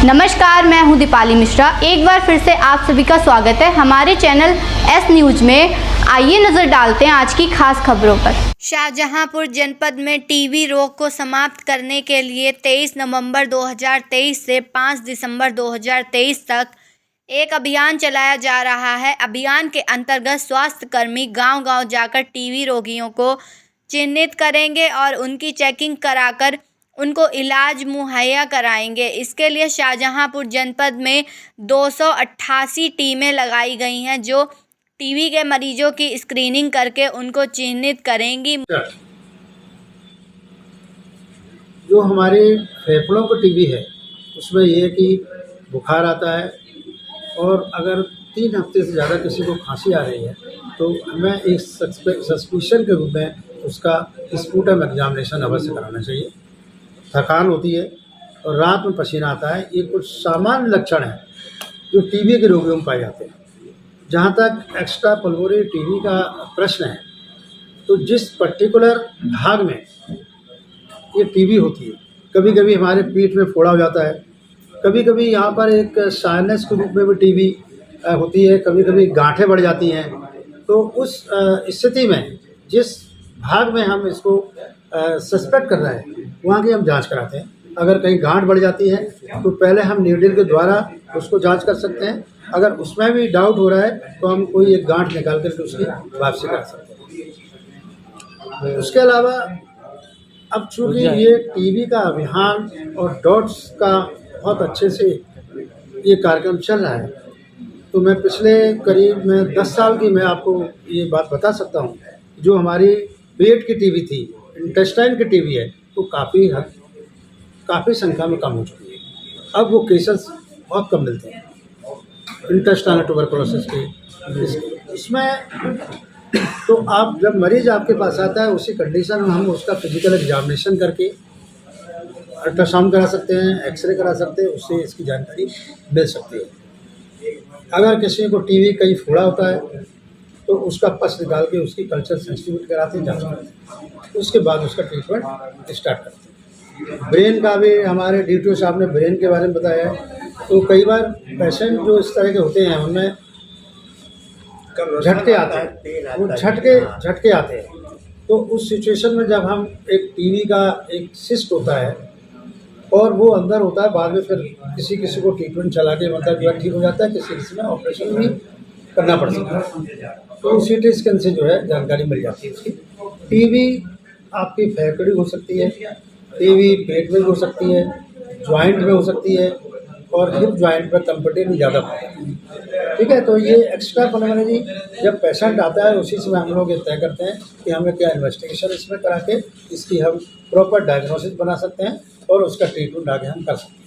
नमस्कार, मैं हूं दीपाली मिश्रा। एक बार फिर से आप सभी का स्वागत है हमारे चैनल एस न्यूज में। आइए नजर डालते हैं आज की खास खबरों पर। शाहजहांपुर जनपद में टीबी रोग को समाप्त करने के लिए 23 नवंबर 2023 से 5 दिसंबर 2023 तक एक अभियान चलाया जा रहा है। अभियान के अंतर्गत स्वास्थ्य कर्मी गांव-गांव जाकर टीबी रोगियों को चिन्हित करेंगे और उनकी चेकिंग कराकर उनको इलाज मुहैया कराएंगे। इसके लिए शाहजहांपुर जनपद में 288 टीमें लगाई गई हैं जो टीबी के मरीजों की स्क्रीनिंग करके उनको चिन्हित करेंगी। जो हमारे फेफड़ों को टीबी है उसमें ये कि बुखार आता है और अगर 3 हफ्ते से ज़्यादा किसी को खांसी आ रही है तो हमें एक सस्पिशन के रूप में उसका स्पूटम एग्जामिनेशन अवश्य कराना चाहिए। थकान होती है और रात में पसीना आता है, ये कुछ सामान्य लक्षण हैं जो टीबी के रोगियों में पाए जाते हैं। जहाँ तक एक्स्ट्रा पल्मोनरी टीबी का प्रश्न है तो जिस पर्टिकुलर भाग में ये टीबी होती है, कभी कभी हमारे पीठ में फोड़ा हो जाता है, कभी कभी यहाँ पर एक साइनस के रूप में भी टीबी होती है, कभी कभी गांठें बढ़ जाती हैं। तो उस स्थिति में जिस भाग में हम इसको सस्पेक्ट कर रहे हैं वहाँ की हम जांच कराते हैं। अगर कहीं गांठ बढ़ जाती है तो पहले हम नीडल के द्वारा उसको जांच कर सकते हैं। अगर उसमें भी डाउट हो रहा है तो हम कोई एक गांठ निकाल कर उसकी वापसी कर सकते हैं। उसके अलावा अब चूँकि ये टीबी का अभियान और डॉट्स का बहुत अच्छे से ये कार्यक्रम चल रहा है तो मैं पिछले करीब 10 साल की मैं आपको ये बात बता सकता हूँ। जो हमारी पेट की टीबी थी, इंटेस्टाइन की टीबी है, तो काफ़ी संख्या में कम हो चुकी है। अब वो केसेस बहुत कम मिलते हैं इंटेस्टाइनल ट्यूबरकुलोसिस के। इसमें तो आप जब मरीज़ आपके पास आता है उसी कंडीशन में हम उसका फिजिकल एग्जामिनेशन करके अल्ट्रासाउंड करा सकते हैं, एक्सरे करा सकते हैं, उससे इसकी जानकारी मिल सकती है। अगर किसी को टीबी कहीं फोड़ा होता है तो उसका पस निकाल के उसकी कल्चर सेंसिटिविटी कराते हैं, जांच करते हैं, उसके बाद उसका ट्रीटमेंट स्टार्ट करते हैं। ब्रेन का भी हमारे DTO साहब ने ब्रेन के बारे में बताया है। तो कई बार पेशेंट जो इस तरह के होते हैं उनमें झटके आते हैं, वो झटके आते हैं। तो उस सिचुएशन में जब हम एक टीबी का एक सिस्ट होता है और वो अंदर होता है, बाद में फिर किसी को ट्रीटमेंट चला के मतलब जो ठीक हो जाता है, किसी में ऑपरेशन भी करना पड़ सकता है। तो CT स्कैन से जो है जानकारी मिल जाती है उसकी। टीबी आपकी फेफड़ी हो सकती है, टीबी पेट में हो सकती है, जॉइंट में हो सकती है और हिप जॉइंट पर कंफर्टेबल ज़्यादा होता है। ठीक है, तो ये एक्स्ट्रा पल्मोनरी जब पेशेंट आता है उसी समय हम लोग ये तय करते हैं कि हमें क्या इन्वेस्टिगेशन इसमें करा के इसकी हम प्रॉपर डायग्नोसिस बना सकते हैं और उसका ट्रीटमेंट आगे हम कर सकते हैं।